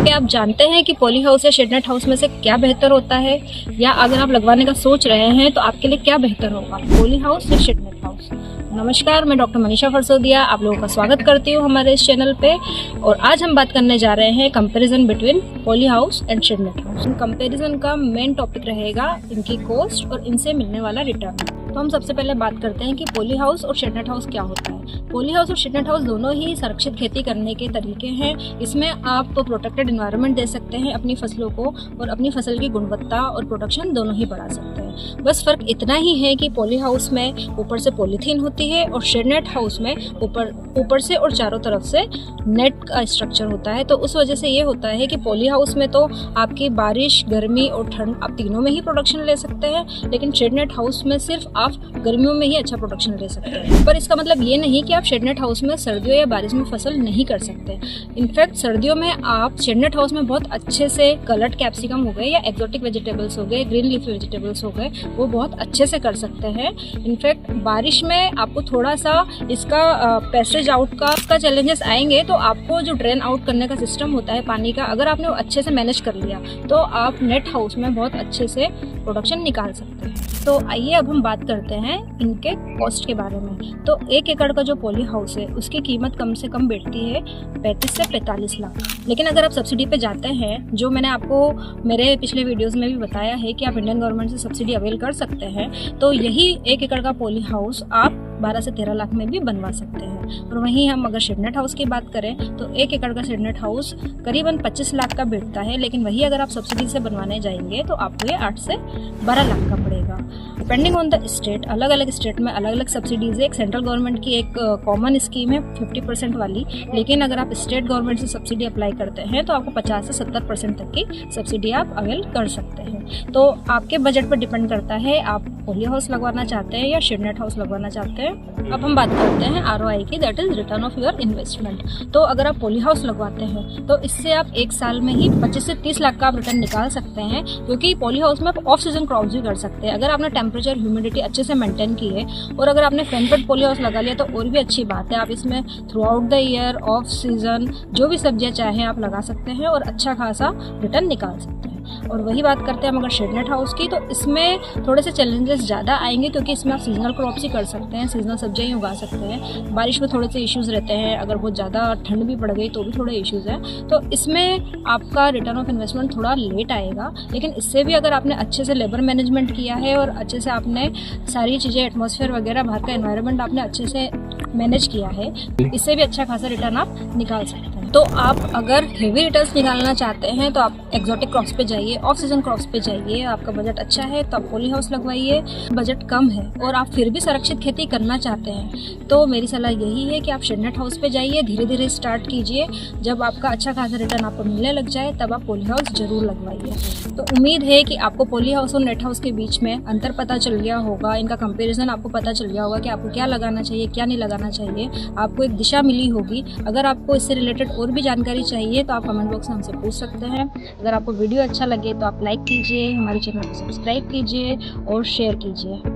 क्या आप जानते हैं कि पॉली हाउस या शेड नेट हाउस में से क्या बेहतर होता है, या अगर आप लगवाने का सोच रहे हैं तो आपके लिए क्या बेहतर होगा, पॉली हाउस या शेड नेट हाउस। नमस्कार, मैं डॉक्टर मनीषा फरसोदिया आप लोगों का स्वागत करती हूँ हमारे इस चैनल पे। और आज हम बात करने जा रहे हैं comparison between polyhouse and shade net house. Comparison का मेन टॉपिक रहेगा इनकी कॉस्ट और इनसे मिलने वाला रिटर्न। तो हम सबसे पहले बात करते हैं कि पॉली हाउस और शेड नेट हाउस क्या होता है। पॉली हाउस और शेड नेट हाउस दोनों ही संरक्षित खेती करने के तरीके हैं। इसमें आप प्रोटेक्टेड एनवायरनमेंट दे सकते हैं अपनी फसलों को, और अपनी फसल की गुणवत्ता और प्रोडक्शन दोनों ही बढ़ा सकते हैं। बस फर्क इतना ही है कि पॉली हाउस में ऊपर से पॉलीथीन होती है और शेड नेट हाउस में ऊपर से और चारों तरफ से नेट का स्ट्रक्चर होता है। तो उस वजह से ये होता है कि पॉली हाउस में तो आपकी बारिश, गर्मी और ठंड आप तीनों में ही प्रोडक्शन ले सकते हैं, लेकिन शेड नेट हाउस में सिर्फ आप गर्मियों में ही अच्छा प्रोडक्शन ले सकते हैं। पर इसका मतलब ये नहीं कि आप शेड नेट हाउस में सर्दियों या बारिश में फसल नहीं कर सकते। इनफैक्ट सर्दियों में आप शेड नेट हाउस में बहुत अच्छे से कलर्ड कैप्सिकम हो गए या एक्सोटिक वेजिटेबल्स हो गए, ग्रीन लीफ वेजिटेबल्स हो गए, वो बहुत अच्छे से कर सकते हैं। इनफैक्ट बारिश में आपको थोड़ा सा इसका पैसेज आउट का चैलेंजेस आएंगे, तो आपको जो ड्रेन आउट करने का सिस्टम होता है पानी का, अगर आपने वो अच्छे से मैनेज कर लिया तो आप नेट हाउस में बहुत अच्छे से प्रोडक्शन निकाल सकते हैं। तो आइए अब हम बात करते हैं इनके कॉस्ट के बारे में। तो 1 एकड़ का जो पॉली हाउस है उसकी कीमत कम से कम बैठती है 35 से 45 लाख। लेकिन अगर आप सब्सिडी पे जाते हैं, जो मैंने आपको मेरे पिछले वीडियोस में भी बताया है कि आप इंडियन गवर्नमेंट से सब्सिडी अवेल कर सकते हैं, तो यही 1 एकड़ का पॉली हाउस आप 12 से 13 लाख में भी बनवा सकते हैं। और वहीं हम अगर शेड नेट हाउस की बात करें तो 1 एकड़ का शेड नेट हाउस करीबन 25 लाख का बैठता है, लेकिन वही अगर आप सब्सिडी से बनवाने जाएंगे तो आपको ये 8 से 12 लाख का पड़ेगा। डिपेंडिंग ऑन द स्टेट, अलग अलग स्टेट में अलग अलग सब्सिडीज है। एक सेंट्रल गवर्नमेंट की एक कॉमन स्कीम है 50% वाली, लेकिन अगर आप स्टेट गवर्नमेंट से सब्सिडी अप्लाई करते हैं तो आपको 50 से 70% तक की सब्सिडी आप अवेल कर सकते हैं। तो आपके बजट पर डिपेंड करता है आप पॉली हाउस लगवाना चाहते हैं या शेड नेट हाउस लगवाना चाहते हैं। अब हम बात करते हैं ROI की, that is return of your investment. तो अगर आप पॉली हाउस लगवाते हैं तो इससे आप 1 साल में ही 25 से 30 लाख का आप रिटर्न निकाल सकते हैं, क्योंकि पॉली हाउस में आप ऑफ सीजन क्रॉप्स भी कर सकते हैं। अगर आपने टेम्परेचर, ह्यूमिडिटी अच्छे से मेंटेन की है और अगर आपने फैन फेड पॉली हाउस लगा लिया तो और भी अच्छी बात है। आप इसमें through out the year, off season जो भी सब्जियां चाहें आप लगा सकते हैं और अच्छा खासा रिटर्न निकाल सकते हैं। और वही बात करते हैं हम अगर शेड नेट हाउस की, तो इसमें थोड़े से चैलेंजेस ज़्यादा आएंगे, क्योंकि इसमें आप सीजनल क्रॉप्स ही कर सकते हैं, सीजनल सब्जियां ही उगा सकते हैं। बारिश में थोड़े से इश्यूज़ रहते हैं, अगर बहुत ज़्यादा ठंड भी पड़ गई तो भी थोड़े इश्यूज़ हैं। तो इसमें आपका रिटर्न ऑफ इन्वेस्टमेंट थोड़ा लेट आएगा, लेकिन इससे भी अगर आपने अच्छे से लेबर मैनेजमेंट किया है और अच्छे से आपने सारी चीज़ें, एटमॉस्फेयर वगैरह, बाहर का एनवायरनमेंट आपने अच्छे से मैनेज किया है, इससे भी अच्छा खासा रिटर्न आप निकाल सकते हैं। तो आप अगर हेवी रिटर्न्स निकालना चाहते हैं तो आप एक्सोटिक क्रॉप्स पे जाइए, ऑफ सीजन क्रॉप्स पे जाइए। आपका बजट अच्छा है तो आप पॉली हाउस लगवाइए। बजट कम है और आप फिर भी संरक्षित खेती करना चाहते हैं तो मेरी सलाह यही है कि आप शेड नेट हाउस पे जाइए, धीरे धीरे स्टार्ट कीजिए। जब आपका अच्छा खासा रिटर्न आपको मिलने लग जाए तब आप पॉली हाउस जरूर लगवाइए। तो उम्मीद है कि आपको पॉली हाउस और नेट हाउस के बीच में अंतर पता चल गया होगा, इनका कंपेरिजन आपको पता चल गया होगा कि आपको क्या लगाना चाहिए, क्या नहीं लगाना चाहिए। आपको एक दिशा मिली होगी। अगर आपको इससे रिलेटेड और भी जानकारी चाहिए तो आप कमेंट बॉक्स में हमसे पूछ सकते हैं। अगर आपको वीडियो अच्छा लगे तो आप लाइक कीजिए, हमारे चैनल को सब्सक्राइब कीजिए और शेयर कीजिए।